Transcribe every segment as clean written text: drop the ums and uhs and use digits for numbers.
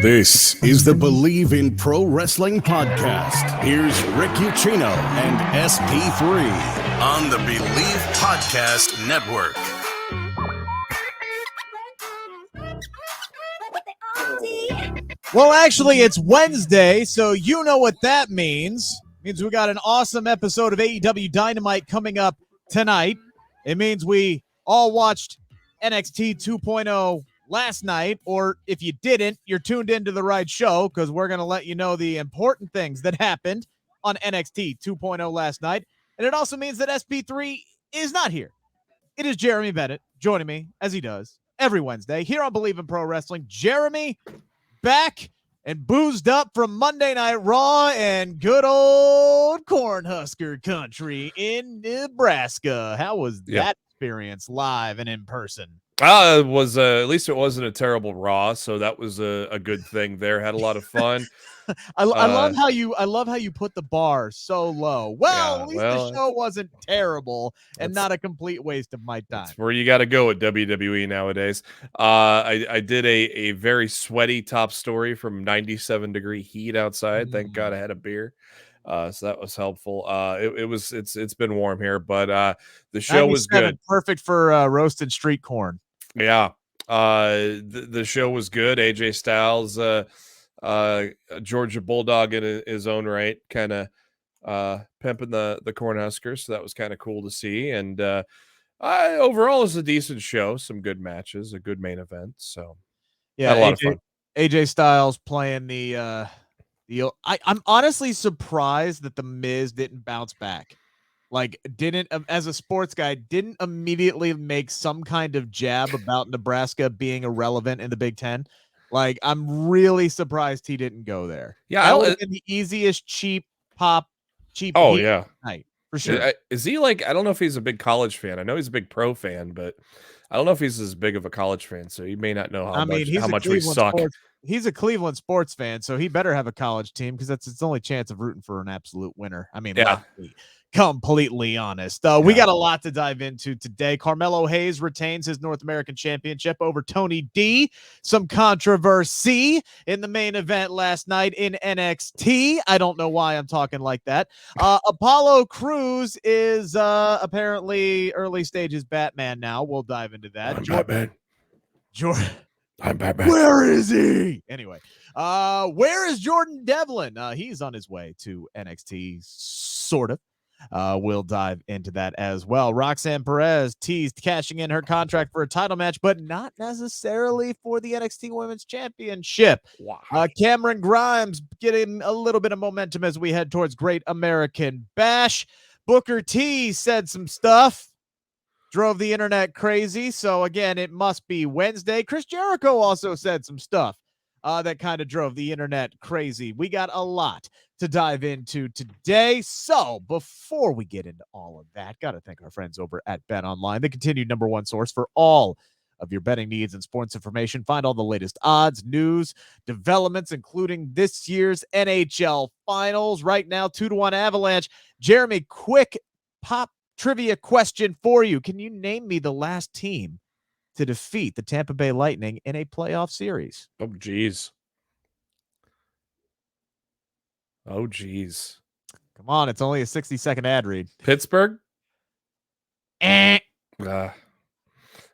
This is the Bleav in Pro Wrestling podcast. Here's Rick Ucchino and SP3 on the Bleav Podcast Network. Well, actually, it's Wednesday, so you know what that means. It means we got an awesome episode of AEW Dynamite coming up tonight. It means we all watched NXT 2.0 last night, or if you didn't, you're tuned into the right show because we're going to let you know the important things that happened on NXT 2.0 last night. And it also means that SP3 is not here. It is Jeremy Bennett joining me, as he does every Wednesday, here on Bleav in Pro Wrestling. Jeremy, back and boozed up from Monday Night Raw and good old Cornhusker country in Nebraska. How was that experience live and in person? It was at least it wasn't a terrible Raw, so that was a good thing there. Had a lot of fun. I love how you put the bar so low. Well, at least the show wasn't terrible and not a complete waste of my time. That's where you got to go at WWE nowadays. I did a very sweaty top story from 97-degree heat outside. Thank God I had a beer. So that was helpful. It's been warm here, but the show was good. Perfect for roasted street corn. Yeah. The show was good. AJ Styles, Georgia Bulldog in his own right, kind of pimping the Cornhuskers. So that was kind of cool to see. And overall, it was a decent show. Some good matches, a good main event. So yeah, had a lot of fun. AJ Styles playing the I'm honestly surprised that the Miz didn't bounce back. Like, as a sports guy, didn't immediately make some kind of jab about Nebraska being irrelevant in the Big Ten. Like, I'm really surprised he didn't go there. Yeah, that would have been the easiest cheap. Oh yeah, night for sure. Is he like? I don't know if he's a big college fan. I know he's a big pro fan, but I don't know if he's as big of a college fan. So he may not know how much we suck. He's a Cleveland sports fan, so he better have a college team because that's its only chance of rooting for an absolute winner. I mean, yeah. Completely honest. We got a lot to dive into today. Carmelo Hayes retains his North American Championship over Tony D. Some controversy in the main event last night in NXT. I don't know why I'm talking like that. Apollo Crews is apparently early stages Batman now. We'll dive into that. I'm Batman. Where is he? Anyway, where is Jordan Devlin? He's on his way to NXT, sort of. We'll dive into that as well. Roxanne Perez teased cashing in her contract for a title match, but not necessarily for the NXT Women's Championship. Wow. Cameron Grimes getting a little bit of momentum as we head towards Great American Bash. Booker T said some stuff. Drove the internet crazy. So again, it must be Wednesday. Chris Jericho also said some stuff that kind of drove the internet crazy. We got a lot to dive into today. So before we get into all of that, got to thank our friends over at BetOnline, the continued #1 source for all of your betting needs and sports information. Find all the latest odds, news, developments, including this year's NHL Finals. Right now, 2-1 Avalanche. Jeremy, quick pop trivia question for you. Can you name me the last team to defeat the Tampa Bay Lightning in a playoff series? Oh, geez. Come on, it's only a 60-second ad read. Pittsburgh?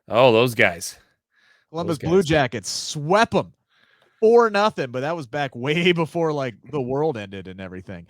Those guys. Columbus Blue Jackets swept them 4-0, but that was back way before like the world ended and everything.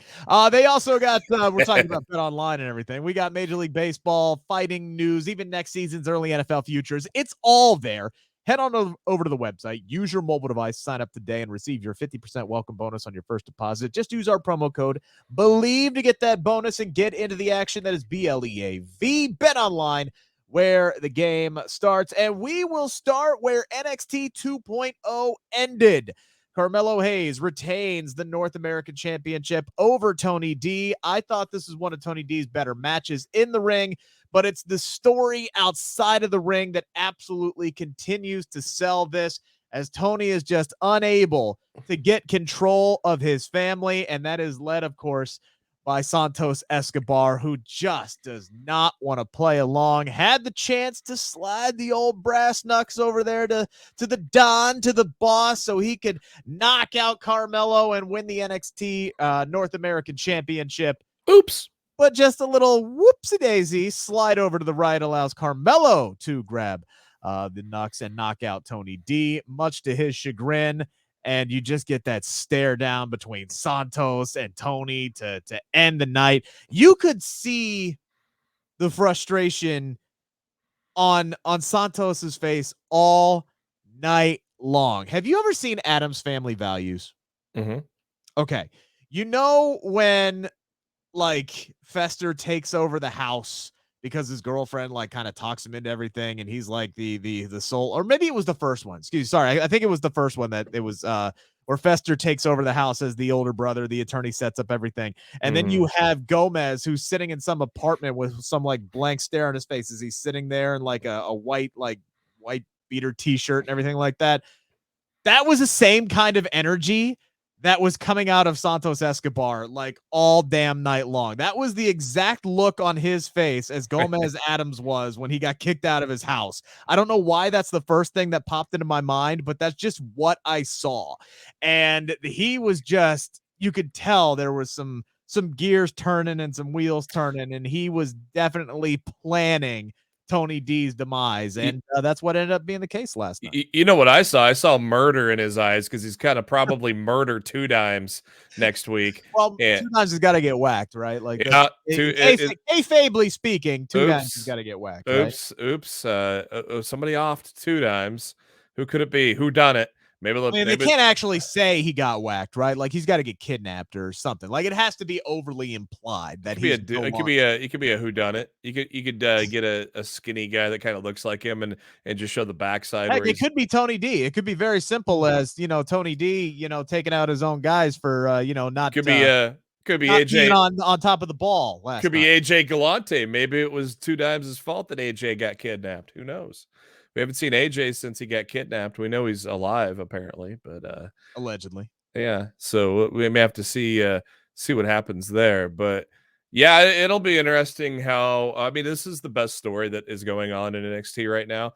They also got we're talking about BetOnline and everything. We got Major League Baseball, fighting news, even next season's early NFL futures. It's all there. Head on over to the website, use your mobile device, sign up today, and receive your 50% welcome bonus on your first deposit. Just use our promo code Bleav to get that bonus and get into the action. That is BLEAV. BetOnline, where the game starts. And we will start where NXT 2.0 ended. Carmelo Hayes retains the North American Championship over Tony D. I thought this was one of Tony D's better matches in the ring, but it's the story outside of the ring that absolutely continues to sell this, as Tony is just unable to get control of his family, and that is led, of course, by Santos Escobar, who just does not want to play along. Had the chance to slide the old brass knucks over there to the Don, to the boss, so he could knock out Carmelo and win the NXT North American Championship. Oops. But just a little whoopsie-daisy slide over to the right allows Carmelo to grab the knucks and knock out Tony D, much to his chagrin. And you just get that stare down between Santos and Tony to end the night. You could see the frustration on Santos's face all night long. Have you ever seen Addams Family Values? Mm-hmm. Okay. You know when like Fester takes over the house because his girlfriend like kind of talks him into everything, and he's like the soul, or maybe it was the first one. Sorry, I think it was the first one that it was where Fester takes over the house as the older brother. The attorney sets up everything, and then you have Gomez who's sitting in some apartment with some like blank stare on his face as he's sitting there in like a white beater t-shirt and everything like that. That was the same kind of energy that was coming out of Santos Escobar like all damn night long. That was the exact look on his face as Gomez Addams was when he got kicked out of his house. I don't know why that's the first thing that popped into my mind, but that's just what I saw. And he was just, you could tell there was some gears turning and some wheels turning, and he was definitely planning Tony D's demise, and that's what ended up being the case last night. You know what I saw? I saw murder in his eyes because he's kind of probably murder 2 times next week. Well, 2 times he's got to get whacked, right? Like, yeah, kayfably speaking, 2 times he's got to get whacked. Oops. Somebody offed 2 times. Who could it be? Who done it? Maybe they can't actually say he got whacked, right? Like he's got to get kidnapped or something. Like it has to be overly implied that it could be a whodunit. You could get a skinny guy that kind of looks like him and just show the backside. Heck, it could be Tony D. It could be very simple as Tony D. Taking out his own guys for not could be AJ on top of the ball. Could be AJ Galante. Maybe it was 2 times his fault that AJ got kidnapped. Who knows? We haven't seen AJ since he got kidnapped. We know he's alive apparently, but allegedly. Yeah, so we may have to see what happens there, but yeah, it'll be interesting how, I mean, this is the best story that is going on in NXT right now.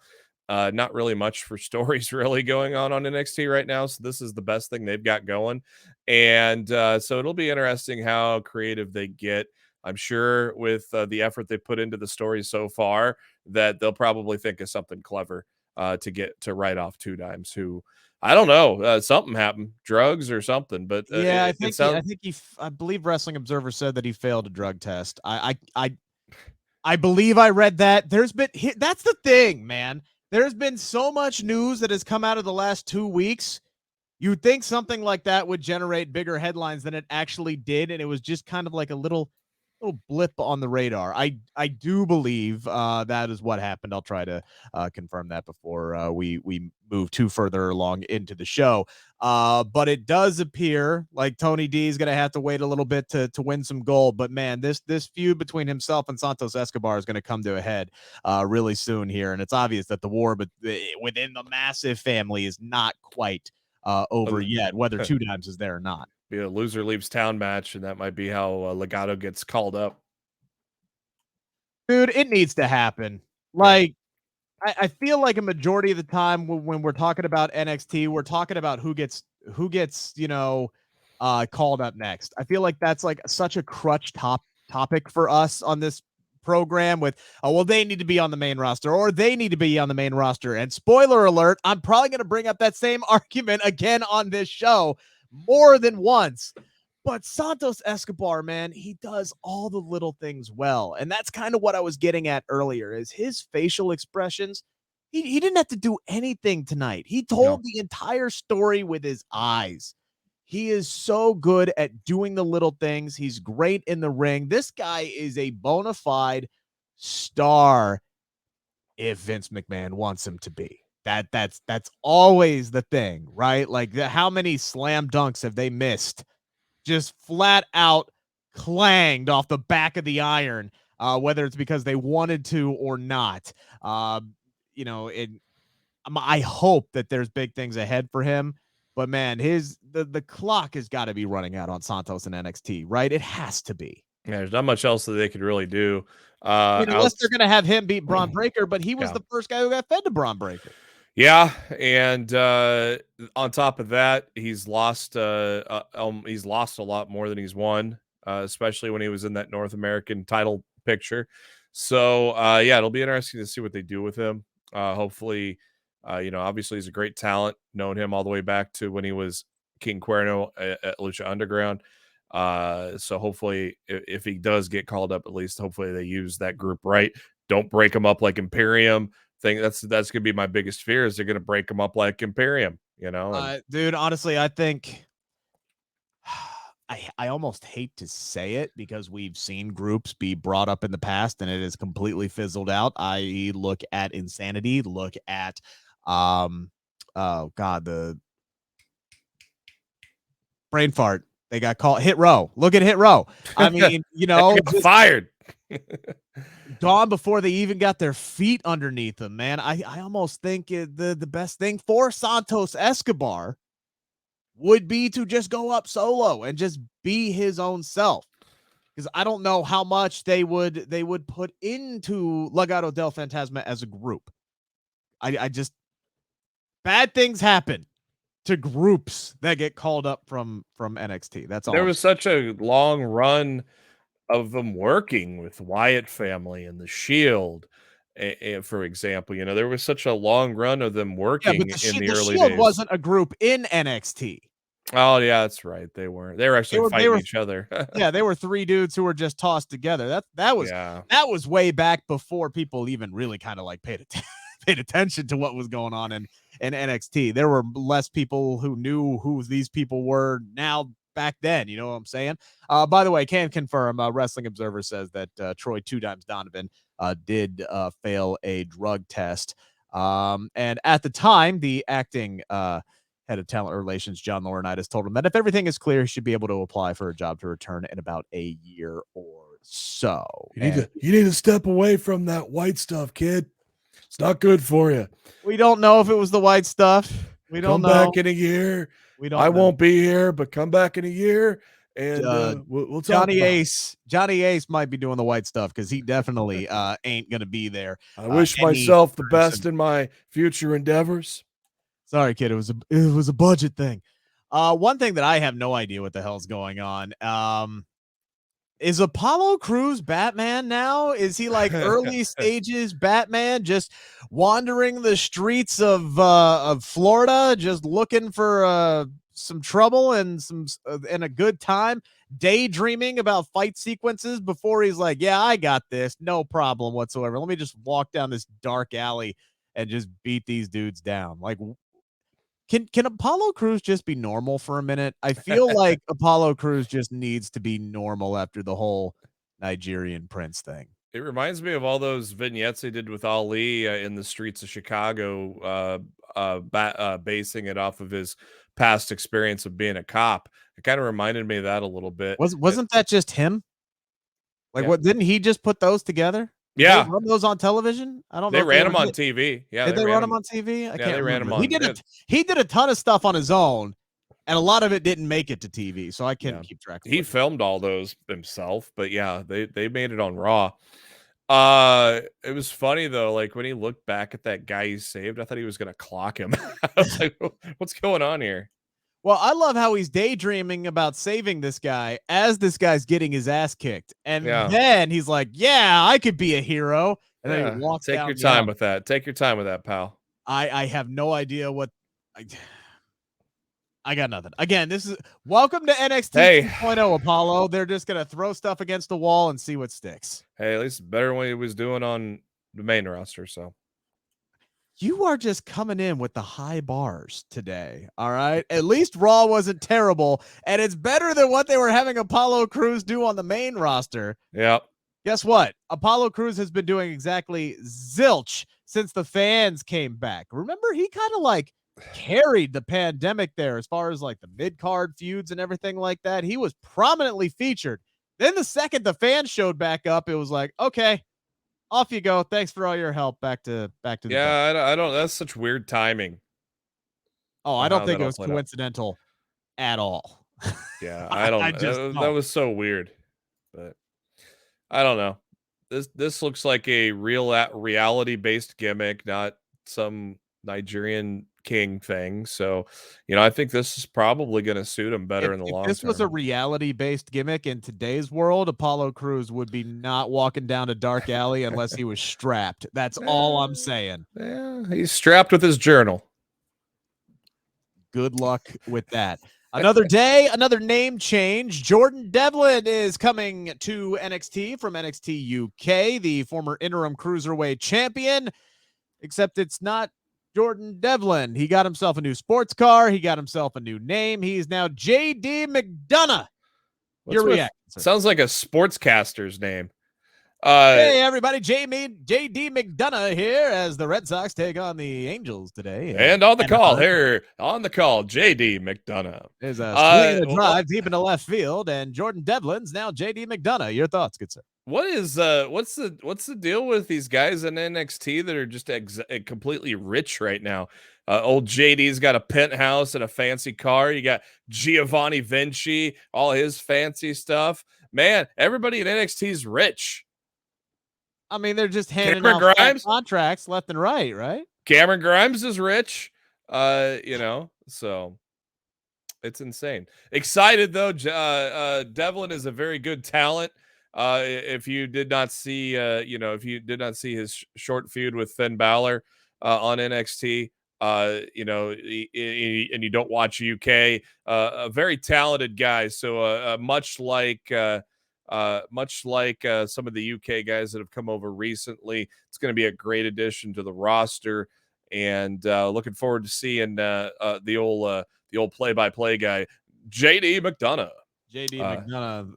Not really much for stories really going on NXT right now, so this is the best thing they've got going. And so it'll be interesting how creative they get. I'm sure with the effort they put into the story so far that they'll probably think of something clever to write off 2 times who, I don't know, something happened, drugs or something. But yeah, I Bleav Wrestling Observer said that he failed a drug test. I Bleav I read that. That's the thing, man. There's been so much news that has come out of the last 2 weeks. You'd think something like that would generate bigger headlines than it actually did, and it was just kind of like a little blip on the radar. I do Bleav that is what happened. I'll try to confirm that before we move too further along into the show. But it does appear like Tony D is going to have to wait a little bit to win some gold. But man, this feud between himself and Santos Escobar is going to come to a head really soon here, and it's obvious that the war within the massive family is not quite over yet, whether 2 times is there or not. Be a loser leaves town match, and that might be how Legado gets called up. Dude, it needs to happen. Like, I feel like a majority of the time when we're talking about NXT, we're talking about who gets called up next. I feel like that's like such a crutch topic for us on this program with, they need to be on the main roster or they need to be on the main roster. And spoiler alert, I'm probably going to bring up that same argument again on this show more than once. But Santos Escobar, man, he does all the little things well. And that's kind of what I was getting at earlier is his facial expressions. He didn't have to do anything tonight. He told the entire story with his eyes. He is so good at doing the little things. He's great in the ring. This guy is a bona fide star if Vince McMahon wants him to be. That's always the thing, right? Like how many slam dunks have they missed? Just flat out clanged off the back of the iron, whether it's because they wanted to or not. I hope that there's big things ahead for him, But man, the clock has got to be running out on Santos and NXT, right? It has to be. Yeah, there's not much else that they could really do. I mean, unless they're going to have him beat Braun Breaker, but he was Yeah. the first guy who got fed to Braun Breaker. Yeah, and on top of that, he's lost a lot more than he's won, especially when he was in that North American title picture. So yeah, it'll be interesting to see what they do with him. Hopefully, obviously he's a great talent. Known him all the way back to when he was King Cuerno at Lucha Underground. So hopefully, if he does get called up, at least hopefully they use that group right. Don't break him up like Imperium. That's gonna be my biggest fear is they're gonna break him up like Imperium, Dude, honestly, I think I almost hate to say it because we've seen groups be brought up in the past and it is completely fizzled out. I.e., look at Insanity, look at the brain fart. They got called Hit Row. Look at Hit Row. I mean, fired. Gone before they even got their feet underneath them, man. I almost think the best thing for Santos Escobar would be to just go up solo and just be his own self. Because I don't know how much they would put into Legado del Fantasma as a group. I just bad things happen to groups that get called up from NXT. That's all. There was such a long run of them working with Wyatt family and the Shield, for example. There was such a long run of them working in the early Shield days. Wasn't a group in NXT. Oh yeah, that's right. They weren't. They were actually fighting each other. Yeah, they were three dudes who were just tossed together. That was way back before people even really kind of like paid attention to what was going on in NXT. There were less people who knew who these people were now back then. You know what I'm saying? By the way, can confirm, Wrestling Observer says that Troy Two Dimes Donovan did fail a drug test. And at the time, the acting head of talent relations, John Laurinaitis, told him that if everything is clear, he should be able to apply for a job to return in about a year or so. You need to step away from that white stuff, kid. It's not good for you. We don't know if it was the white stuff. We don't know. Come back in a year. I won't be here, but come back in a year and we'll talk. Johnny Ace might be doing the white stuff because he definitely ain't gonna be there. I wish myself the best in my future endeavors. Sorry, kid. It was a budget thing. One thing that I have no idea what the hell's going on. Is Apollo Crews Batman now? Is he like early stages Batman, just wandering the streets of Florida, just looking for some trouble and and a good time, daydreaming about fight sequences before he's like, yeah, I got this, no problem whatsoever. Let me just walk down this dark alley and just beat these dudes down. Like, Can Apollo Crews just be normal for a minute? I feel like Apollo Crews just needs to be normal after the whole Nigerian prince thing. It reminds me of all those vignettes they did with Ali in the streets of Chicago, basing it off of his past experience of being a cop. It kind of reminded me of that a little bit. Wasn't that just him? Like, what didn't he just put those together? Yeah, they run those on television. I don't know. They ran them on TV. Yeah, did they run them on TV? I can't they ran them on. He did a ton of stuff on his own, and a lot of it didn't make it to TV, so I can't keep track of it. He filmed all those himself, but yeah, they made it on Raw. It was funny though, like when he looked back at that guy he saved, I thought he was gonna clock him. I was like, what's going on here? Well, I love how he's daydreaming about saving this guy as this guy's getting his ass kicked. And then he's like, yeah, I could be a hero. And then he walks Take down your time with that. Take your time with that, pal. I have no idea what I got nothing. Again, this is welcome to NXT 2.0, Apollo. They're just going to throw stuff against the wall and see what sticks. Hey, at least better than what he was doing on the main roster. So you are just coming in with the high bars today. All right. At least Raw wasn't terrible. And it's better than what they were having Apollo Crews do on the main roster. Yep. Guess what? Apollo Crews has been doing exactly zilch since the fans came back. Remember, he kind of like carried the pandemic there as far as like the mid-card feuds and everything like that. He was prominently featured. Then the second the fans showed back up, it was like, okay, off you go. Thanks for all your help. Back to the I don't. That's such weird timing. Oh, I don't think it was coincidental at all. Yeah, I don't. That was so weird, but I don't know. This looks like a real reality-based gimmick, not some Nigerian king thing. So, I think this is probably going to suit him better in the long term. If this was a reality-based gimmick in today's world, Apollo Crews would be not walking down a dark alley unless he was strapped. That's all I'm saying. Yeah, he's strapped with his journal. Good luck with that. Another day, another name change. Jordan Devlin is coming to NXT from NXT UK, the former interim cruiserweight champion, except it's not Jordan Devlin. He got himself a new sports car. He got himself a new name. He is now JD McDonagh. Your reaction? Sounds like a sportscaster's name. Hey, everybody. JD McDonagh here as the Red Sox take on the Angels today. And on the call, JD McDonagh. Is a swing and a drive deep into left field, and Jordan Devlin's now JD McDonagh. Your thoughts, good sir? What is what's the deal with these guys in NXT that are just completely rich right now? Old JD's got a penthouse and a fancy car. You got Giovanni Vinci, all his fancy stuff. Man, everybody in NXT is rich. I mean, they're just handing out contracts left and right? Cameron Grimes is rich, so it's insane. Excited though. Devlin is a very good talent. If you did not see, his short feud with Finn Balor on NXT, and you don't watch UK, a very talented guy. So much like some of the UK guys that have come over recently, it's going to be a great addition to the roster, and looking forward to seeing the old play-by-play guy, JD McDonagh. JD McDonagh,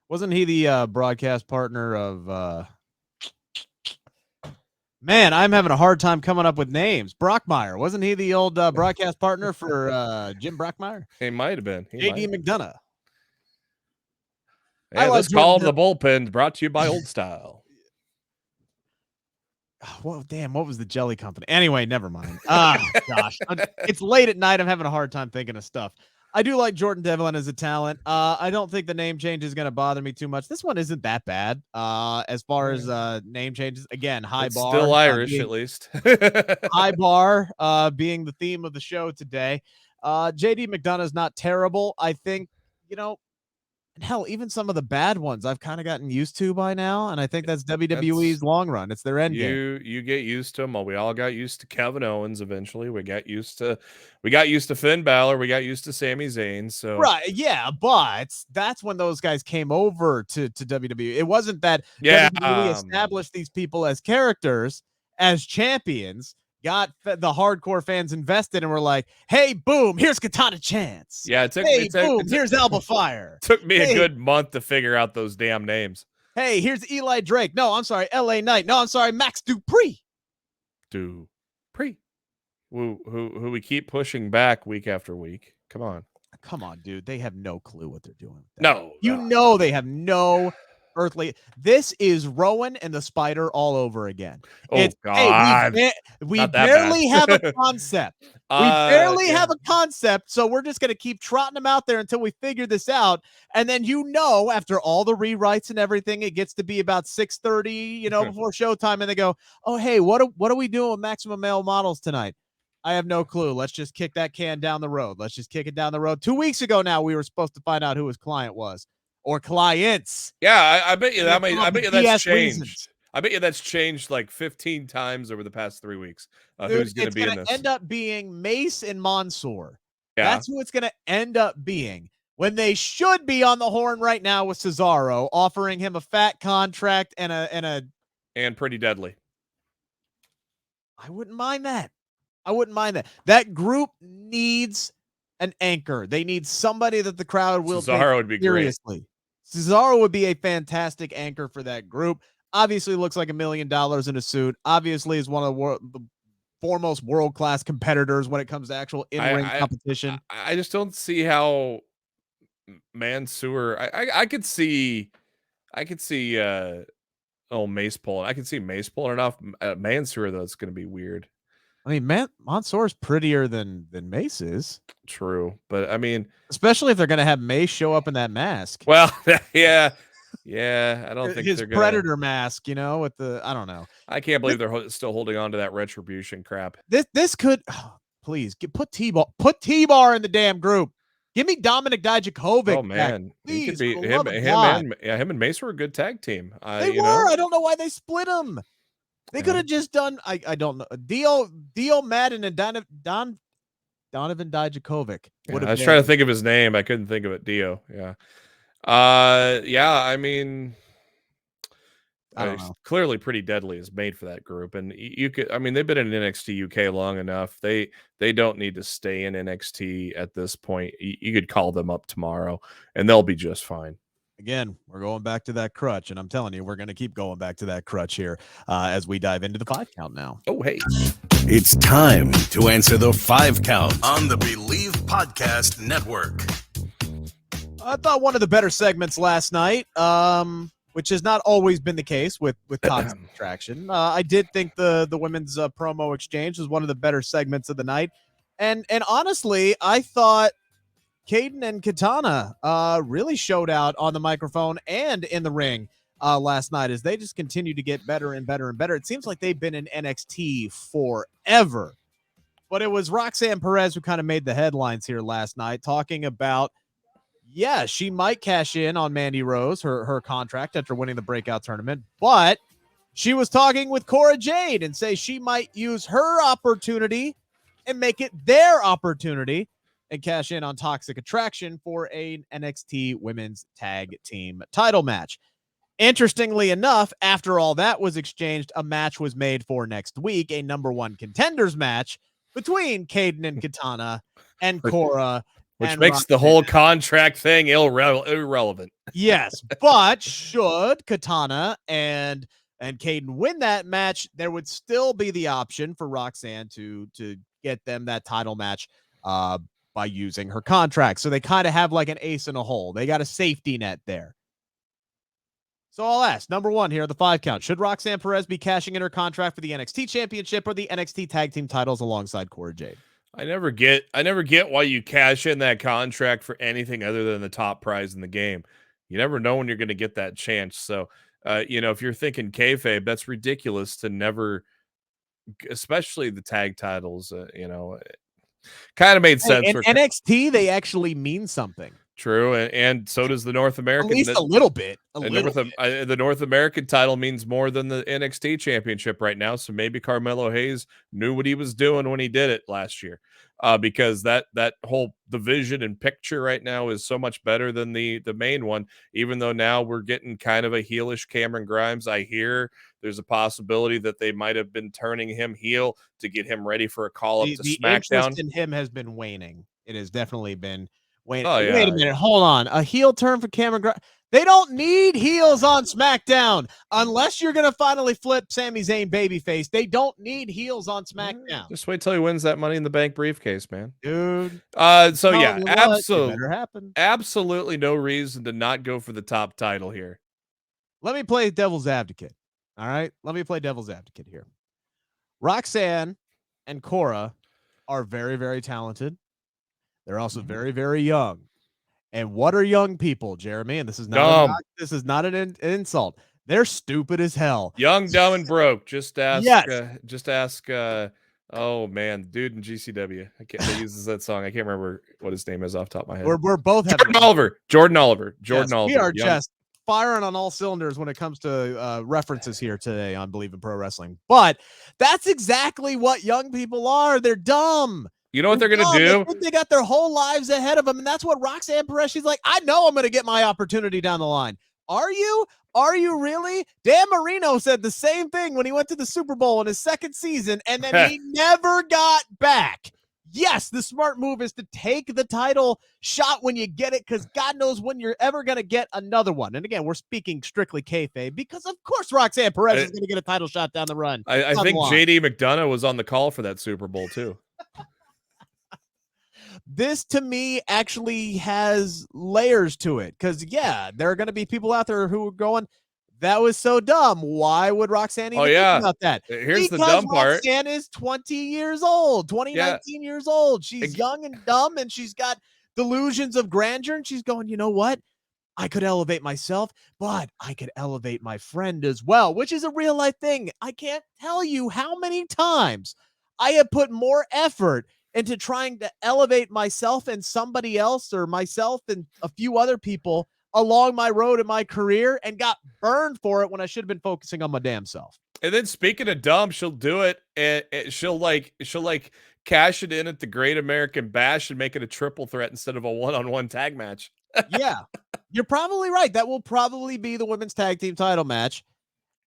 wasn't he the broadcast partner of? Man, I'm having a hard time coming up with names. Brockmeyer, wasn't he the old broadcast partner for Jim Brockmeyer? He might have been. JD McDonagh. Yeah, this call of the bullpen brought to you by Old Style. Well, damn, what was the jelly company? Anyway, never mind. Gosh, it's late at night. I'm having a hard time thinking of stuff. I do like Jordan Devlin as a talent. I don't think the name change is going to bother me too much. This one isn't that bad. As far as name changes, again, high bar. Still Irish, at least. High bar being the theme of the show today. JD McDonagh is not terrible. I think, and hell, even some of the bad ones I've kind of gotten used to by now, and I think that's WWE's long run. It's their end game. You get used to them. Well, we all got used to Kevin Owens eventually. We got used to Finn Balor. We got used to Sami Zayn. So right, yeah, but that's when those guys came over to WWE. It wasn't that WWE established these people as characters, as champions, got the hardcore fans invested, and were like, hey, boom, here's Katana Chance. Yeah, here's Alba Fire. Took me a good month to figure out those damn names. Hey, here's Eli Drake. No, I'm sorry, LA Knight. No, I'm sorry, Max Dupree. Who we keep pushing back week after week. Come on, dude. They have no clue what they're doing. No, they have no earthly. This is Rowan and the Spider all over again. God, hey, we barely have a concept. We barely have a concept, so we're just gonna keep trotting them out there until we figure this out. And then after all the rewrites and everything, it gets to be about 6:30, before showtime, and they go, "Oh, hey, what are we doing with Maximum Male Models tonight?" I have no clue. Let's just kick that can down the road. Let's just kick it down the road. 2 weeks ago now, we were supposed to find out who his client was. Or clients. Yeah, I bet you that. I bet you that's changed. Reasons. I bet you that's changed like 15 times over the past 3 weeks. Who's going to be in this? It's going to end up being Mace and Mansoor. Yeah. That's who it's going to end up being. When they should be on the horn right now with Cesaro, offering him a fat contract and Pretty Deadly. I wouldn't mind that. That group needs an anchor. They need somebody that the crowd will Cesaro would be seriously. Great. Cesaro would be a fantastic anchor for that group. Obviously looks like $1 million in a suit. Obviously is one of the foremost world-class competitors when it comes to actual in-ring competition. I just don't see how Mansoor. I could see Mace pulling. I could see Mace pulling it off. Mansoor, though, it's going to be weird. I mean, Mansoor's prettier than Mace is. True, but I mean, especially if they're going to have Mace show up in that mask. Well, yeah. I don't think his they're gonna Predator mask, with the I don't know. I can't believe they're still holding on to that retribution crap. This could please put T-Bar in the damn group. Give me Dominic Dijakovic. Oh man, back, please, he could be him and Mace were a good tag team. They were. I don't know why they split them. They could have just done. I don't know. Dio Madden and Donovan Dijakovic. I was trying to think of his name. I couldn't think of it. Dio. Yeah. I mean, I don't know. Clearly Pretty Deadly is made for that group, and you could. I mean, they've been in NXT UK long enough. They don't need to stay in NXT at this point. You could call them up tomorrow, and they'll be just fine. Again, we're going back to that crutch, and I'm telling you, we're going to keep going back to that crutch here as we dive into the 5 count now. Oh, hey. It's time to answer the 5 count on the Bleav Podcast Network. I thought one of the better segments last night, which has not always been the case with Toxic Attraction. I did think the women's promo exchange was one of the better segments of the night. And honestly, I thought Caden and Katana really showed out on the microphone and in the ring last night as they just continue to get better and better and better. It seems like they've been in NXT forever. But it was Roxanne Perez who kind of made the headlines here last night, talking about, she might cash in on Mandy Rose, her contract after winning the breakout tournament, but she was talking with Cora Jade and say she might use her opportunity and make it their opportunity and cash in on Toxic Attraction for a NXT Women's Tag Team title match. Interestingly enough, after all that was exchanged, a match was made for next week, a number 1 contenders match between Caden and Katana and Cora. Which makes the whole contract thing irrelevant. Yes, but should Katana and Caden win that match, there would still be the option for Roxanne to get them that title match by using her contract. So they kind of have like an ace in a hole. They got a safety net there. So I'll ask, number 1 here, the 5 count. Should Roxanne Perez be cashing in her contract for the NXT Championship or the NXT Tag Team titles alongside Cora Jade? I never get why you cash in that contract for anything other than the top prize in the game. You never know when you're going to get that chance. So, if you're thinking kayfabe, that's ridiculous to never, especially the tag titles, kind of made sense. In NXT, they actually mean something. True, and so does the North American. At least a little bit. The North American title means more than the NXT Championship right now. So maybe Carmelo Hayes knew what he was doing when he did it last year, because that whole division and picture right now is so much better than the main one. Even though now we're getting kind of a heelish Cameron Grimes, I hear there's a possibility that they might have been turning him heel to get him ready for a call up to SmackDown. The interest in him has been waning. It has definitely been. Wait a minute. Hold on. A heel turn for Cameron Grimes. They don't need heels on SmackDown unless you're going to finally flip Sami Zayn babyface. They don't need heels on SmackDown. Just wait till he wins that Money in the Bank briefcase, man. Dude. Absolutely no reason to not go for the top title here. Let me play devil's advocate. All right? Let me play devil's advocate here. Roxanne and Cora are very, very talented. They're also very, very young. And what are young people, Jeremy? And this is not an insult. They're stupid as hell. Young, dumb, and broke. Just ask. Yes. Oh man, dude in GCW. He uses that song. I can't remember what his name is off the top of my head. We're both Jordan Oliver. We are just firing on all cylinders when it comes to references here today on Bleav in Pro Wrestling. But that's exactly what young people are. They're dumb. You know what they're going to do? They got their whole lives ahead of them, and that's what Roxanne Perez, she's like, I know I'm going to get my opportunity down the line. Are you? Are you really? Dan Marino said the same thing when he went to the Super Bowl in his second season, and then he never got back. Yes, the smart move is to take the title shot when you get it, because God knows when you're ever going to get another one. And again, we're speaking strictly kayfabe, because of course Roxanne Perez is going to get a title shot down the run. I think JD McDonagh was on the call for that Super Bowl too. This, to me, actually has layers to it because, there are going to be people out there who are going, That was so dumb. Why would Roxanne even think about that? Here's the Because dumb part. Roxanne is 20 years old, 19 years old. She's young and dumb, and she's got delusions of grandeur, and she's going, you know what? I could elevate myself, but I could elevate my friend as well, which is a real life thing. I can't tell you how many times I have put more effort into trying to elevate myself and somebody else, or myself and a few other people along my road in my career, and got burned for it when I should have been focusing on my damn self. And then speaking of dumb, she'll do it, and she'll cash it in at the Great American Bash and make it a triple threat instead of a one-on-one tag match. Yeah, you're probably right. That will probably be the women's tag team title match.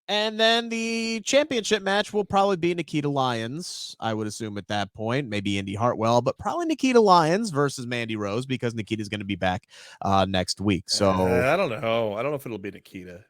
And then the championship match will probably be Nikita Lyons, I would assume at that point. Maybe Indy Hartwell, but probably Nikita Lyons versus Mandy Rose, because Nikita's going to be back next week. So I don't know. I don't know if it'll be Nikita.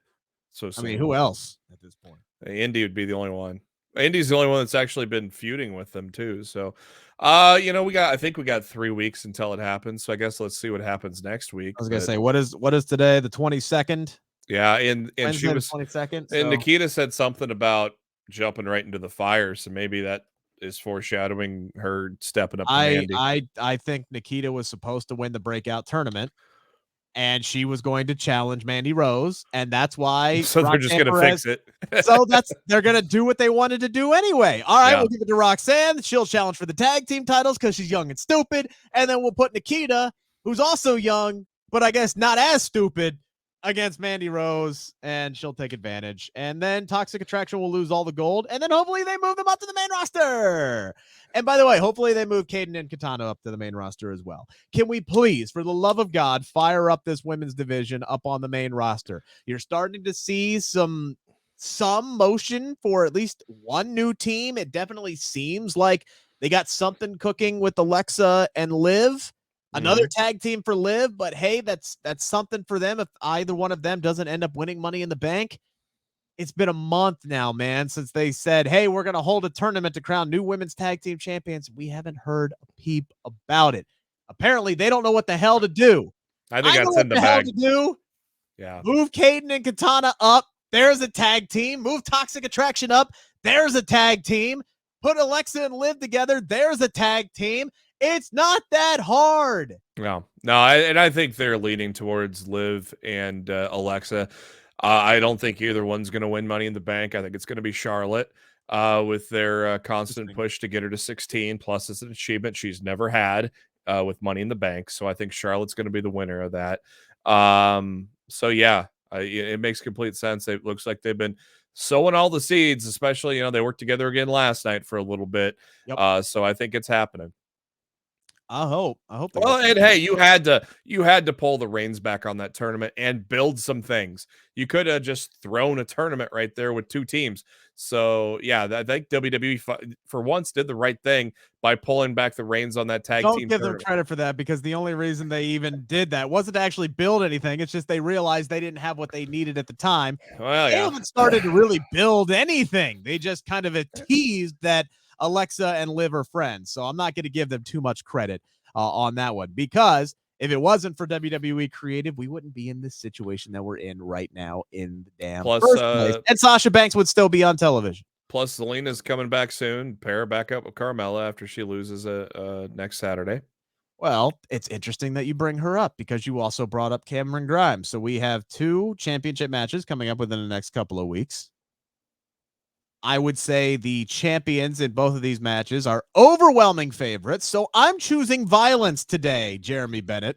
So I mean, who else at this point? Indy would be the only one. Indy's the only one that's actually been feuding with them too. So, I think we got 3 weeks until it happens. So I guess let's see what happens next week. I was gonna say, what is today? The 22nd. Yeah, and she was 22nd. And Nikita said something about jumping right into the fire. So maybe that is foreshadowing her stepping up to Mandy. I think Nikita was supposed to win the breakout tournament, and she was going to challenge Mandy Rose, and that's why. So they're just gonna fix it. So they're gonna do what they wanted to do anyway. All right, we'll give it to Roxanne. She'll challenge for the tag team titles because she's young and stupid, and then we'll put Nikita, who's also young but I guess not as stupid, against Mandy Rose, and she'll take advantage. And then Toxic Attraction will lose all the gold, and then hopefully they move them up to the main roster. And by the way, hopefully they move Caden and Katana up to the main roster as well. Can we please, for the love of God, fire up this women's division up on the main roster? You're starting to see some motion for at least one new team. It definitely seems like they got something cooking with Alexa and Liv. Another tag team for Liv, but hey, that's something for them if either one of them doesn't end up winning Money in the Bank. It's been a month now, man, since they said, hey, we're going to hold a tournament to crown new women's tag team champions. We haven't heard a peep about it. Apparently, they don't know what the hell to do. I think that's in the bag. To do. Yeah. Move Caden and Katana up. There's a tag team. Move Toxic Attraction up. There's a tag team. Put Alexa and Liv together. There's a tag team. It's not that hard. No, and I think they're leaning towards Liv and Alexa. I don't think either one's going to win Money in the Bank. I think it's going to be Charlotte with their constant push to get her to 16. Plus, it's an achievement she's never had with Money in the Bank. So I think Charlotte's going to be the winner of that. So yeah, it makes complete sense. It looks like they've been sowing all the seeds, especially, they worked together again last night for a little bit. Yep. So I think it's happening. I hope. Well, and hey, you had to pull the reins back on that tournament and build some things. You could have just thrown a tournament right there with two teams. So yeah, I think WWE for once did the right thing by pulling back the reins on that tag team. Don't give them credit for that, because the only reason they even did that wasn't to actually build anything. It's just they realized they didn't have what they needed at the time. Well, they haven't started to really build anything. They just kind of teased that Alexa and Liv are friends. So I'm not going to give them too much credit on that one, because if it wasn't for WWE Creative, we wouldn't be in this situation that we're in right now in the damn first place. And Sasha Banks would still be on television. Plus, Selena's coming back soon. Pair her back up with Carmella after she loses next Saturday. Well, it's interesting that you bring her up, because you also brought up Cameron Grimes. So we have 2 championship matches coming up within the next couple of weeks. I would say the champions in both of these matches are overwhelming favorites, so I'm choosing violence today, Jeremy Bennett.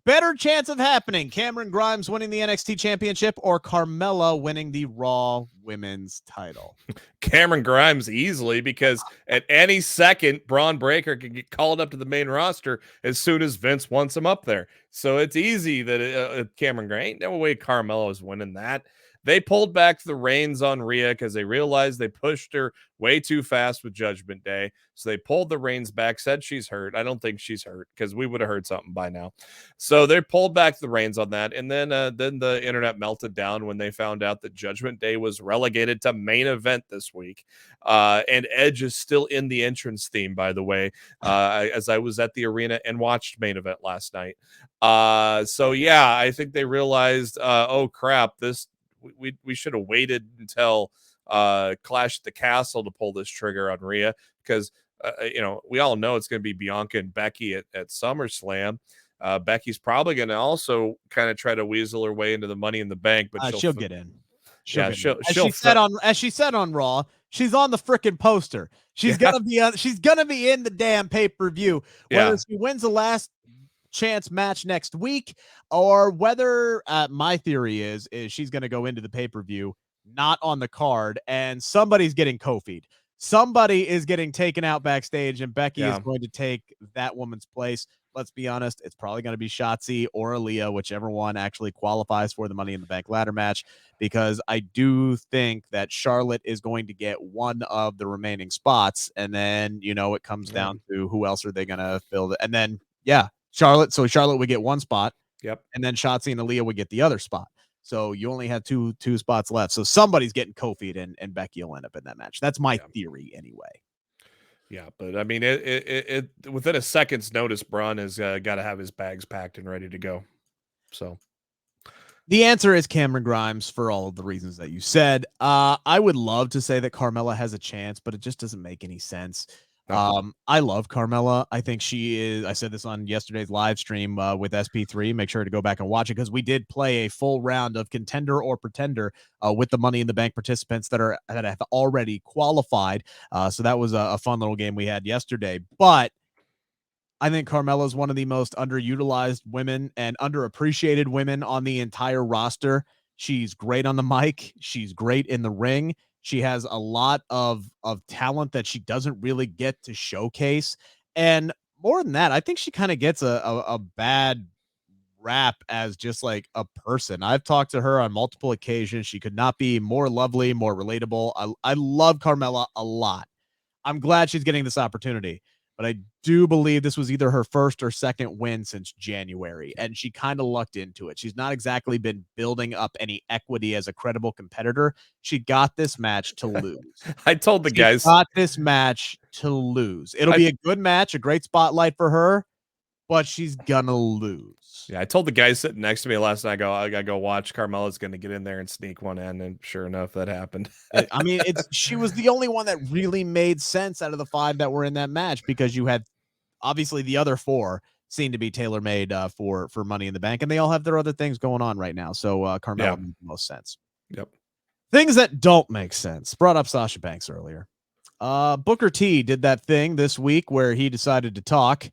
Better chance of happening, Cameron Grimes winning the NXT Championship or Carmella winning the Raw Women's title? Cameron Grimes easily, because at any second, Braun Breaker can get called up to the main roster as soon as Vince wants him up there. So it's easy that Cameron Grimes, ain't no way Carmella is winning that. They pulled back the reins on Rhea because they realized they pushed her way too fast with Judgment Day. So they pulled the reins back, said she's hurt. I don't think she's hurt, because we would have heard something by now. So they pulled back the reins on that. And then the internet melted down when they found out that Judgment Day was relegated to main event this week. And Edge is still in the entrance theme, by the way, as I was at the arena and watched main event last night. So yeah, I think they realized, oh crap, this we should have waited until Clash at the Castle to pull this trigger on Rhea, because we all know it's going to be Bianca and Becky at SummerSlam. Becky's probably going to also kind of try to weasel her way into the Money in the Bank, but she'll get in. She'll As she said on Raw, she's on the freaking poster. She's gonna be in the damn pay-per-view. Whether she wins the last chance match next week, or whether my theory is she's gonna go into the pay-per-view not on the card, and somebody's getting Kofi'd. Somebody is getting taken out backstage, and Becky is going to take that woman's place. Let's be honest, it's probably going to be Shotzi or Aaliyah, whichever one actually qualifies for the Money in the Bank ladder match, because I do think that Charlotte is going to get one of the remaining spots, and then, it comes down to who else are they going to fill. And then, Charlotte. So Charlotte would get one spot. Yep. And then Shotzi and Aaliyah would get the other spot. So you only have two spots left. So somebody's getting Kofi'd, and Becky will end up in that match. That's my theory anyway. Yeah, but I mean, it within a second's notice, Braun has got to have his bags packed and ready to go. So the answer is Cameron Grimes, for all of the reasons that you said. I would love to say that Carmella has a chance, but it just doesn't make any sense. I love Carmella. I think she is. I said this on yesterday's live stream with SP3. Make sure to go back and watch it, because we did play a full round of contender or pretender with the Money in the Bank participants that have already qualified. So that was a fun little game we had yesterday. But I think Carmella is one of the most underutilized women and underappreciated women on the entire roster. She's great on the mic. She's great in the ring. She has a lot of talent that she doesn't really get to showcase. And more than that, I think she kind of gets a bad rap as just like a person. I've talked to her on multiple occasions. She could not be more lovely, more relatable. I love Carmella a lot. I'm glad she's getting this opportunity, but I do believe this was either her first or second win since January, and she kind of lucked into it. She's not exactly been building up any equity as a credible competitor. She got this match to lose. I told the guys, got this match to lose. It'll be a good match, a great spotlight for her, but she's gonna lose. Yeah, I told the guy sitting next to me last night, I gotta go watch. Carmella's gonna get in there and sneak one in, and sure enough, that happened. I mean, she was the only one that really made sense out of the 5 that were in that match, because you had obviously the other 4 seem to be tailor-made for Money in the Bank, and they all have their other things going on right now. So Carmella makes the most sense. Yep. Things that don't make sense. Brought up Sasha Banks earlier. Booker T did that thing this week where he decided to talk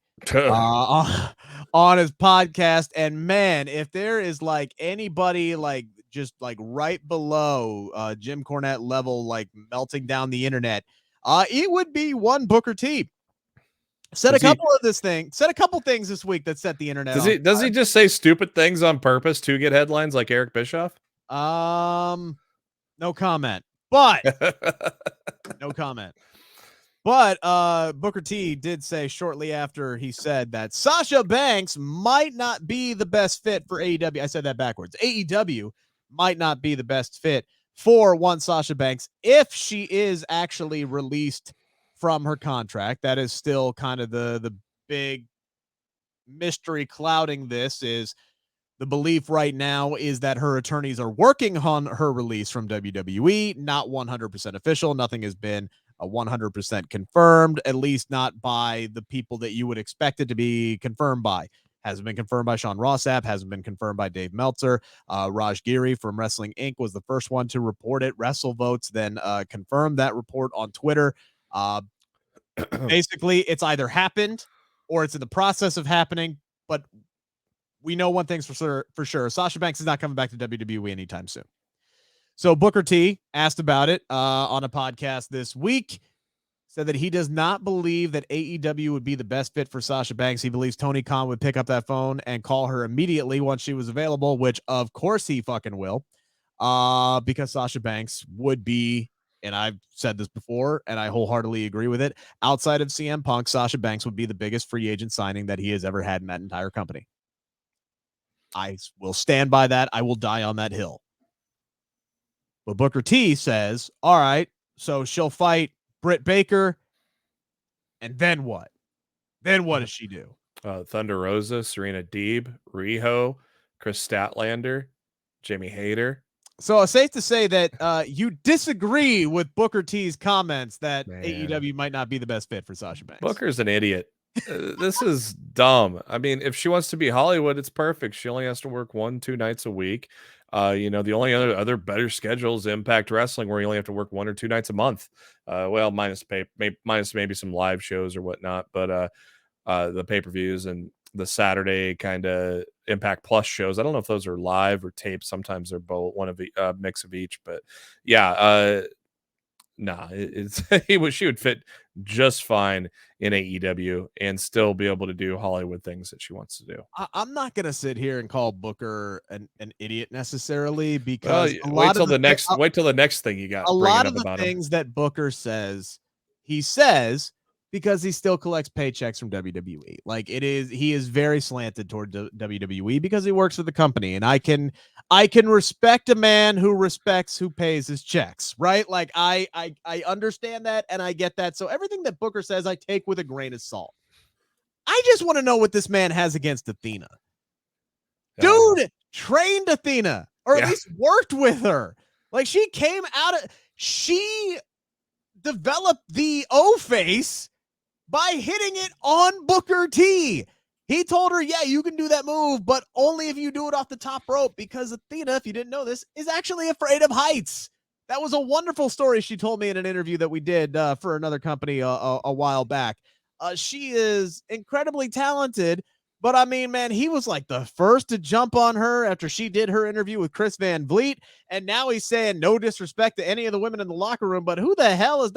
on his podcast, and man, if there is like anybody like just like right below Jim Cornette level, like melting down the internet, it would be one Booker T. Said a couple things this week that set the internet. Does he just say stupid things on purpose to get headlines like Eric Bischoff? No comment. But no comment. But Booker T did say shortly after he said that Sasha Banks might not be the best fit for AEW. I said that backwards. AEW might not be the best fit for one Sasha Banks if she is actually released from her contract. That is still kind of the big mystery clouding this. Is the belief right now is that her attorneys are working on her release from WWE, not 100% official. Nothing has been 100% confirmed, at least not by the people that you would expect it to be confirmed by. Hasn't been confirmed by Sean Rossap, hasn't been confirmed by Dave Meltzer. Raj Giri from Wrestling Inc. was the first one to report it. WrestleVotes then confirmed that report on Twitter. Basically, it's either happened or it's in the process of happening, but we know one thing's for sure. Sasha Banks is not coming back to WWE anytime soon. So Booker T asked about it on a podcast this week, said that he does not believe that AEW would be the best fit for Sasha Banks. He believes Tony Khan would pick up that phone and call her immediately once she was available, which of course he fucking will, because Sasha Banks would be, and I've said this before, and I wholeheartedly agree with it, outside of CM Punk, Sasha Banks would be the biggest free agent signing that he has ever had in that entire company. I will stand by that. I will die on that hill. But Booker T says, all right, so she'll fight Britt Baker, and then what? Then what does she do? Thunder Rosa, Serena Deeb, Riho, Chris Statlander, Jamie Hayter. So it's safe to say that you disagree with Booker T's comments that Man. AEW might not be the best fit for Sasha Banks. Booker's an idiot. This is dumb. I mean, if she wants to be Hollywood, it's perfect. She only has to work 1-2 nights a week. The only other better schedule is Impact Wrestling, where you only have to work 1 or 2 nights a month. Well, minus maybe some live shows or whatnot, but the pay-per-views and the Saturday kind of Impact Plus shows. I don't know if those are live or taped. Sometimes they're both, one of the mix of each. But yeah, she would fit just fine in AEW and still be able to do Hollywood things that she wants to do. I'm not gonna sit here and call Booker an idiot necessarily, because wait till the next thing you got. A lot of the things that Booker says, he says because he still collects paychecks from WWE. Like, he is very slanted toward WWE because he works for the company, and I can respect a man who respects who pays his checks, right? Like, I understand that, and I get that. So everything that Booker says, I take with a grain of salt. I just want to know what this man has against Athena. Dude trained Athena, or at least worked with her. Like, she developed the O-face by hitting it on Booker T. He told her, yeah, you can do that move, but only if you do it off the top rope, because Athena, if you didn't know this, is actually afraid of heights. That was a wonderful story she told me in an interview that we did for another company a while back. She is incredibly talented, but I mean, man, he was like the first to jump on her after she did her interview with Chris Van Vliet, and now he's saying no disrespect to any of the women in the locker room, but who the hell is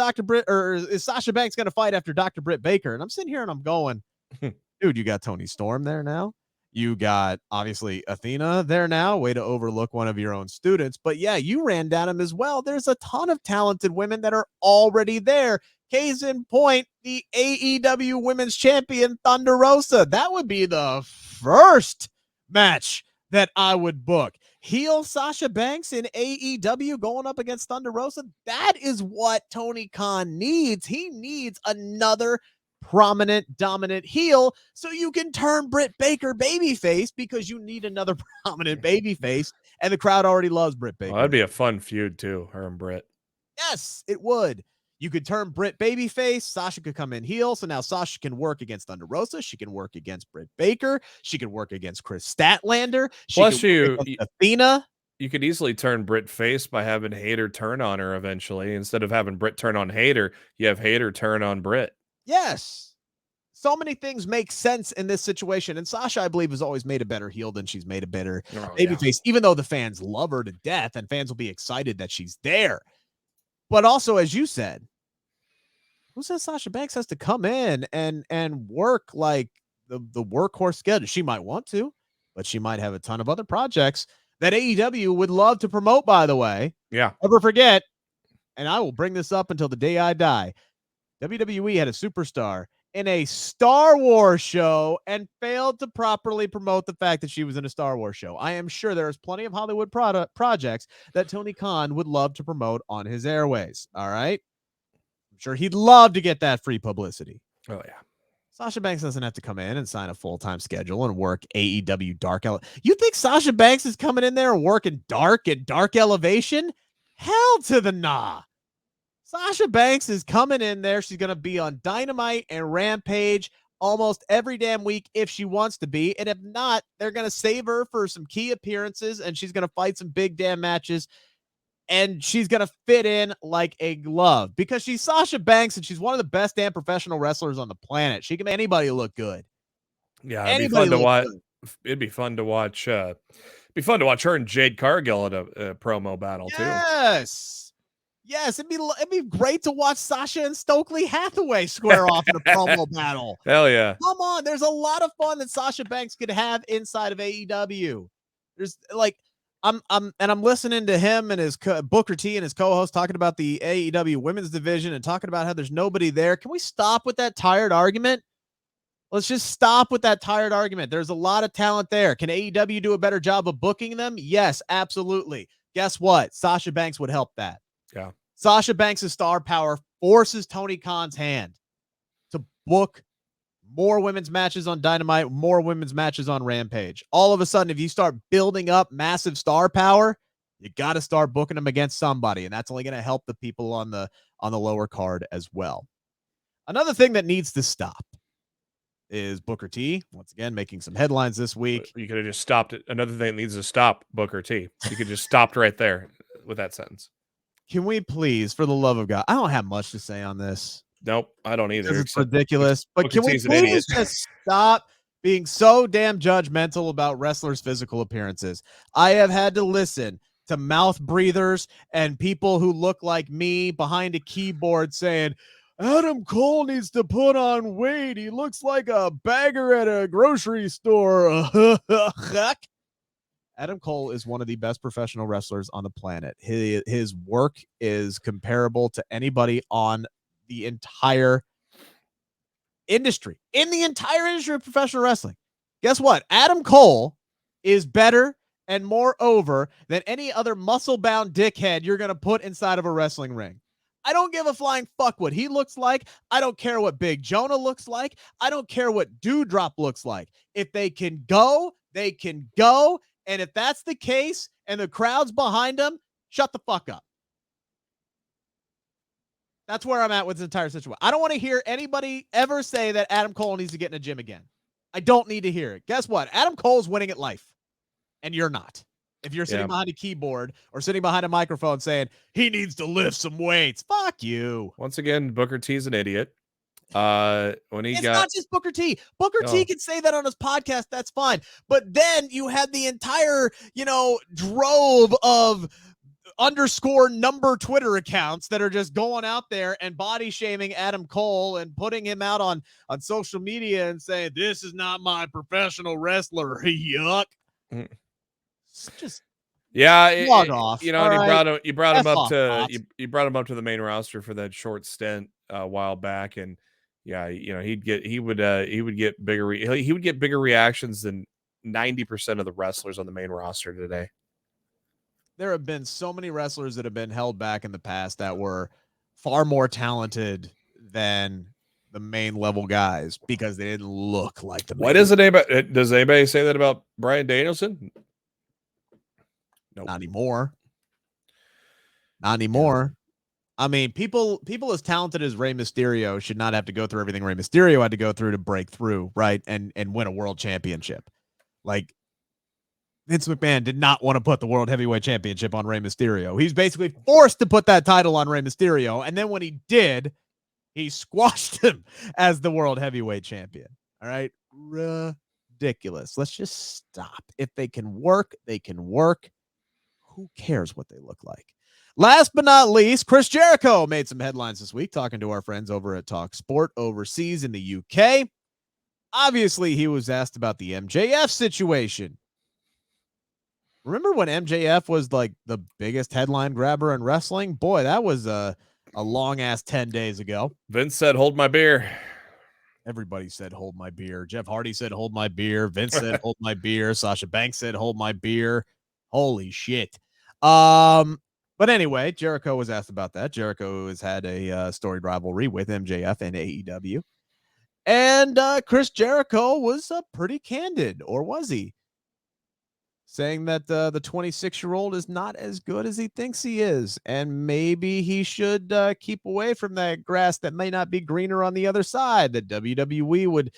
is Sasha Banks going to fight after Dr. Britt Baker? And I'm sitting here and I'm going, dude, you got Toni Storm there now. You got, obviously, Athena there now. Way to overlook one of your own students. But yeah, you ran down him as well. There's a ton of talented women that are already there. Case in point, the AEW Women's Champion, Thunder Rosa. That would be the first match that I would book. Heel Sasha Banks in AEW going up against Thunder Rosa. That is what Tony Khan needs. He needs another prominent, dominant heel so you can turn Britt Baker babyface, because you need another prominent babyface, and the crowd already loves Britt Baker. Well, that'd be a fun feud too, her and Britt. Yes, it would. You could turn Britt babyface. Sasha could come in heel, so now Sasha can work against Thunder Rosa. She can work against Britt Baker. She can work against Chris Statlander. Plus, Athena. You could easily turn Britt face by having Hayter turn on her eventually. Instead of having Britt turn on Hayter, you have Hayter turn on Britt. Yes. So many things make sense in this situation. And Sasha, I believe, has always made a better heel than she's made a better babyface, even though the fans love her to death and fans will be excited that she's there. But also, as you said, who says Sasha Banks has to come in and work like the workhorse schedule? She might want to, but she might have a ton of other projects that AEW would love to promote, by the way. Yeah. Never forget, and I will bring this up until the day I die, WWE had a superstar in a Star Wars show and failed to properly promote the fact that she was in a Star Wars show. I am sure there is plenty of Hollywood projects that Tony Khan would love to promote on his airways. All right. I'm sure he'd love to get that free publicity. Oh, yeah. Sasha Banks doesn't have to come in and sign a full-time schedule and work AEW Dark. You think Sasha Banks is coming in there and working Dark and Dark Elevation? Hell to the nah. Sasha Banks is coming in there. She's going to be on Dynamite and Rampage almost every damn week if she wants to be. And if not, they're going to save her for some key appearances, and she's going to fight some big damn matches. And she's going to fit in like a glove because she's Sasha Banks and she's one of the best damn professional wrestlers on the planet. She can make anybody look good. Yeah, it'd be fun to watch. It'd be fun to watch. Be fun to watch her and Jade Cargill at a promo battle too. Yes, it'd be great to watch Sasha and Stokely Hathaway square off in a promo battle. Hell yeah! Come on, there's a lot of fun that Sasha Banks could have inside of AEW. There's like, I'm listening to him and his Booker T and his co-host talking about the AEW women's division and talking about how there's nobody there. Can we stop with that tired argument? Let's just stop with that tired argument. There's a lot of talent there. Can AEW do a better job of booking them? Yes, absolutely. Guess what? Sasha Banks would help that. Yeah. Sasha Banks' star power forces Tony Khan's hand to book more women's matches on Dynamite, more women's matches on Rampage. All of a sudden, if you start building up massive star power, You got to start booking them against somebody, and that's only going to help the people on the lower card as well. Another thing that needs to stop is Booker T, once again, making some headlines this week. You could have just stopped it. Another thing that needs to stop Booker T. You could just stopped right there with that sentence. Can we please, for the love of God, I don't have much to say on this. Nope, I don't either. It's ridiculous. But Booker can we T's an idiot. please just stop being so damn judgmental about wrestlers' physical appearances? I have had to listen to mouth breathers and people who look like me behind a keyboard saying, Adam Cole needs to put on weight. He looks like a bagger at a grocery store. Adam Cole is one of the best professional wrestlers on the planet. His work is comparable to anybody on the entire industry. In the entire industry of professional wrestling. Guess what? Adam Cole is better and more over than any other muscle-bound dickhead you're going to put inside of a wrestling ring. I don't give a flying fuck what he looks like. I don't care what Big Jonah looks like. I don't care what Doudrop looks like. If they can go, they can go. And if that's the case and the crowd's behind them, shut the fuck up. That's where I'm at with this entire situation. I don't want to hear anybody ever say that Adam Cole needs to get in a gym again. I don't need to hear it. Guess what? Adam Cole's winning at life, and you're not. If you're sitting behind a keyboard or sitting behind a microphone saying he needs to lift some weights, fuck you. Once again, Booker T's an idiot. It's not just Booker T. Booker T can say that on his podcast. That's fine. But then you had the entire, drove of _number Twitter accounts that are just going out there and body shaming Adam Cole and putting him out on social media and saying, this is not my professional wrestler. Yuck. Just log off. You brought him up to the main roster for that short stint a while back, and he would get bigger reactions than 90% of the wrestlers on the main roster today. There have been so many wrestlers that have been held back in the past that were far more talented than the main level guys because they didn't look like the. Why does anybody say that about Bryan Danielson? Nope. Not anymore. I mean, people as talented as Rey Mysterio should not have to go through everything Rey Mysterio had to go through to break through, right? And win a world championship. Like, Vince McMahon did not want to put the World Heavyweight Championship on Rey Mysterio. He's basically forced to put that title on Rey Mysterio. And then when he did, he squashed him as the World Heavyweight Champion. All right. Ridiculous. Let's just stop. If they can work, they can work. Who cares what they look like? Last but not least, Chris Jericho made some headlines this week talking to our friends over at Talk Sport overseas in the UK. Obviously, he was asked about the MJF situation. Remember when MJF was like the biggest headline grabber in wrestling? Boy, that was a long-ass 10 days ago. Vince said, hold my beer. Everybody said, hold my beer. Jeff Hardy said, hold my beer. Vince said, hold my beer. Sasha Banks said, hold my beer. Holy shit. But anyway, Jericho was asked about that. Jericho has had a storied rivalry with MJF and AEW. And Chris Jericho was pretty candid, or was he? Saying that the 26-year-old is not as good as he thinks he is. And maybe he should keep away from that grass that may not be greener on the other side. That WWE would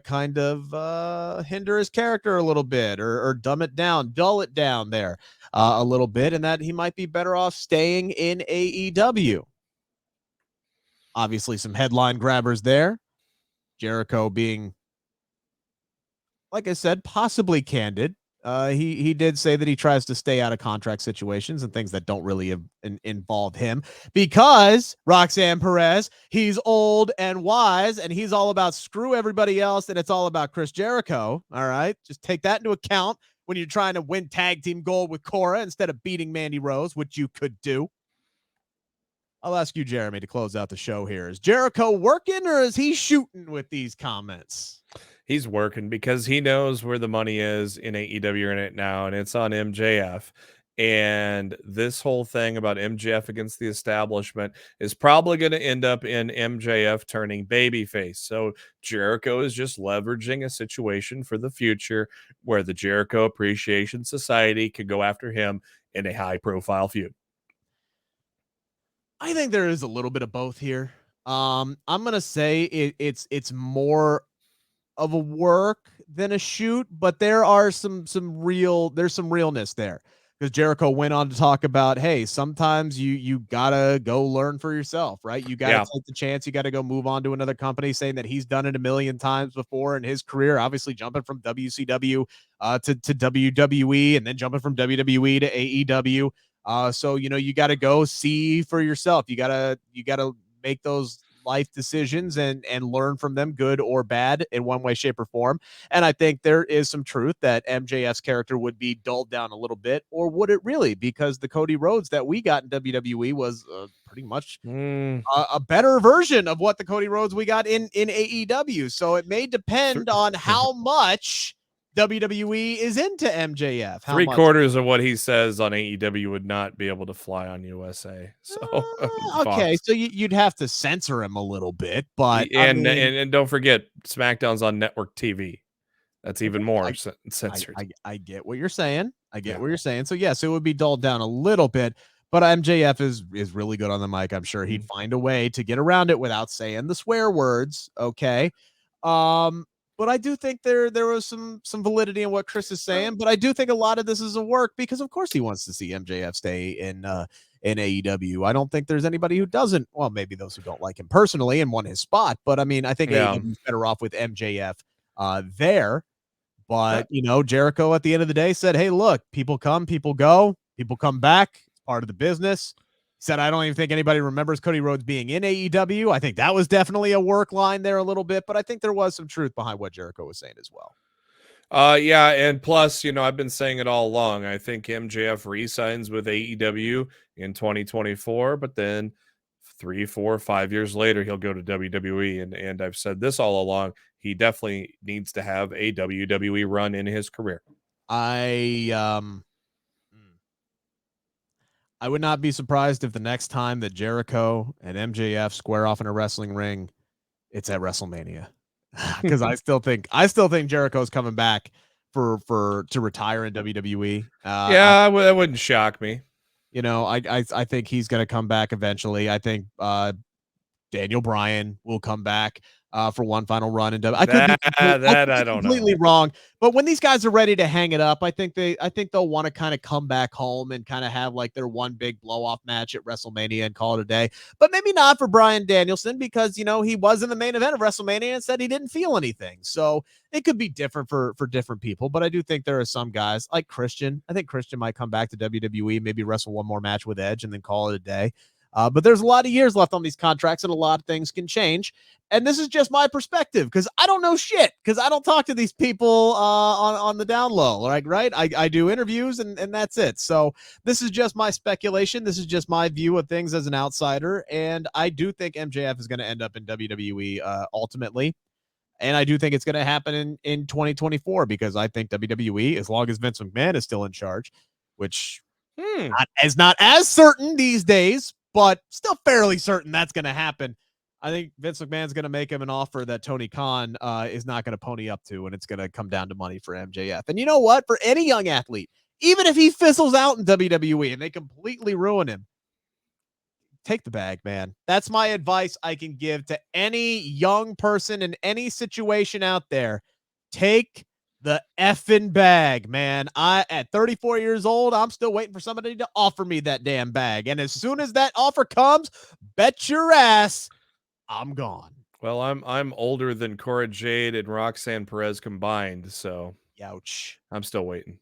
kind of hinder his character a little bit or dull it down there a little bit, and that he might be better off staying in AEW. Obviously, some headline grabbers there. Jericho being, like I said, possibly candid. He did say that he tries to stay out of contract situations and things that don't really involve him because Roxanne Perez, he's old and wise and he's all about screw everybody else and it's all about Chris Jericho. All right. Just take that into account when you're trying to win tag team gold with Cora instead of beating Mandy Rose, which you could do. I'll ask you, Jeremy, to close out the show here. Is Jericho working or is he shooting with these comments? He's working because he knows where the money is in AEW right now, and it's on MJF. And this whole thing about MJF against the establishment is probably going to end up in MJF turning babyface. So Jericho is just leveraging a situation for the future where the Jericho Appreciation Society could go after him in a high-profile feud. I think there is a little bit of both here. I'm gonna say it's more of a work than a shoot, but there's some realness there, because Jericho went on to talk about, hey, sometimes you gotta go learn for yourself, right? You gotta take the chance, you gotta go move on to another company, saying that he's done it a million times before in his career, obviously jumping from WCW to WWE, and then jumping from WWE to AEW. So you gotta go see for yourself. You gotta make those life decisions and learn from them, good or bad, in one way, shape, or form. And I think there is some truth that MJF's character would be dulled down a little bit, or would it really? Because the Cody Rhodes that we got in WWE was pretty much a better version of what the Cody Rhodes we got in AEW. So it may depend on how much WWE is into MJF. Three-quarters of what he says on AEW would not be able to fly on USA. So okay, so you'd have to censor him a little bit, but and don't forget, SmackDown's on network TV. That's even more censored. I get what you're saying. I get what you're saying. So yes, it would be dulled down a little bit, but MJF is really good on the mic. I'm sure he'd find a way to get around it without saying the swear words. Okay. But I do think there was some validity in what Chris is saying, but I do think a lot of this is a work, because of course he wants to see MJF stay in AEW. I don't think there's anybody who doesn't. Well, maybe those who don't like him personally and want his spot, but I mean, I think AEW is better off with MJF there. But Jericho at the end of the day said, hey, look, people come, people go, people come back. It's part of the business. Said, I don't even think anybody remembers Cody Rhodes being in AEW. I think that was definitely a work line there a little bit, but I think there was some truth behind what Jericho was saying as well. Yeah, and plus, I've been saying it all along. I think MJF re-signs with AEW in 2024, but then 3, 4, 5 years later, he'll go to WWE. And I've said this all along. He definitely needs to have a WWE run in his career. I would not be surprised if the next time that Jericho and MJF square off in a wrestling ring, it's at WrestleMania. Because I still think Jericho's coming back to retire in WWE. That wouldn't shock me. I think he's going to come back eventually. I think Daniel Bryan will come back for one final run. And I could be completely wrong, but when these guys are ready to hang it up, I think they'll want to kind of come back home and kind of have like their one big blow off match at WrestleMania and call it a day. But maybe not for Bryan Danielson, because he was in the main event of WrestleMania and said he didn't feel anything. So it could be different for different people. But I do think there are some guys like Christian. I think Christian might come back to WWE, maybe wrestle one more match with Edge and then call it a day. But there's a lot of years left on these contracts, and a lot of things can change. And this is just my perspective, because I don't know shit, because I don't talk to these people on the down low, like, right? I do interviews, and that's it. So this is just my speculation. This is just my view of things as an outsider. And I do think MJF is going to end up in WWE ultimately. And I do think it's going to happen in 2024, because I think WWE, as long as Vince McMahon is still in charge, which is not as certain these days, but still fairly certain that's going to happen. I think Vince McMahon's going to make him an offer that Tony Khan is not going to pony up to, and it's going to come down to money for MJF. And you know what? For any young athlete, even if he fizzles out in WWE and they completely ruin him, take the bag, man. That's my advice I can give to any young person in any situation out there. Take the effing bag, man. At 34 years old, I'm still waiting for somebody to offer me that damn bag. And as soon as that offer comes, bet your ass I'm gone. Well, I'm older than Cora Jade and Roxanne Perez combined, so youch. I'm still waiting.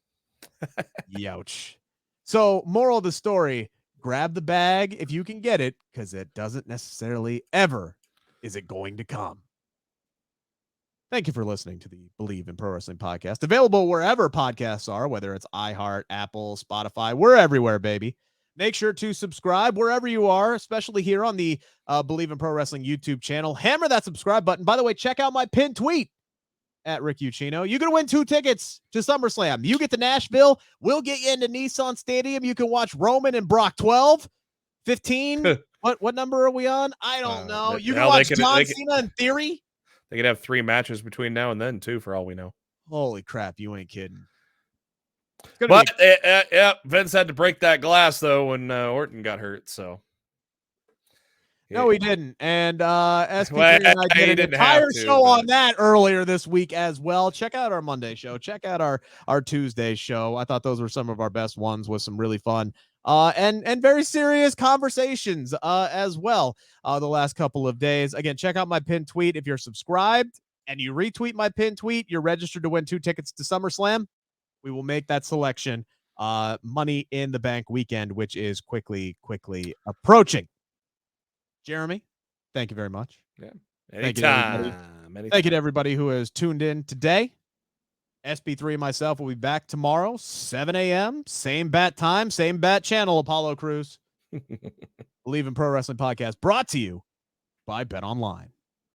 Youch. So, moral of the story, grab the bag if you can get it, because it doesn't necessarily ever is it going to come. Thank you for listening to the Bleav in Pro Wrestling podcast, available wherever podcasts are, whether it's iHeart, Apple, Spotify. We're everywhere, baby. Make sure to subscribe wherever you are, especially here on the Bleav in Pro Wrestling YouTube channel. Hammer that subscribe button. By the way, check out my pinned tweet. at Rick Ucchino. You can win 2 tickets to SummerSlam. You get to Nashville. We'll get you into Nissan Stadium. You can watch Roman and Brock 12, 15. What number are we on? I don't know. You can watch John Cena in Theory. They could have 3 matches between now and then, too, for all we know. Holy crap, you ain't kidding. But Vince had to break that glass, though, when Orton got hurt, so. No, he didn't. And SP3 and I did an entire show on that earlier this week as well. Check out our Monday show. Check out our Tuesday show. I thought those were some of our best ones with some really fun and very serious conversations as well the last couple of days. Again, check out my pinned tweet. If you're subscribed and you retweet my pinned tweet, you're registered to win 2 tickets to SummerSlam. We will make that selection Money in the Bank weekend, which is quickly approaching. Jeremy, thank you very much. Yeah. Anytime. Thank you to everybody who has tuned in today. SP3 and myself will be back tomorrow, 7 a.m. Same bat time, same bat channel, Apollo Crews. Bleav in Pro Wrestling Podcast, brought to you by BetOnline.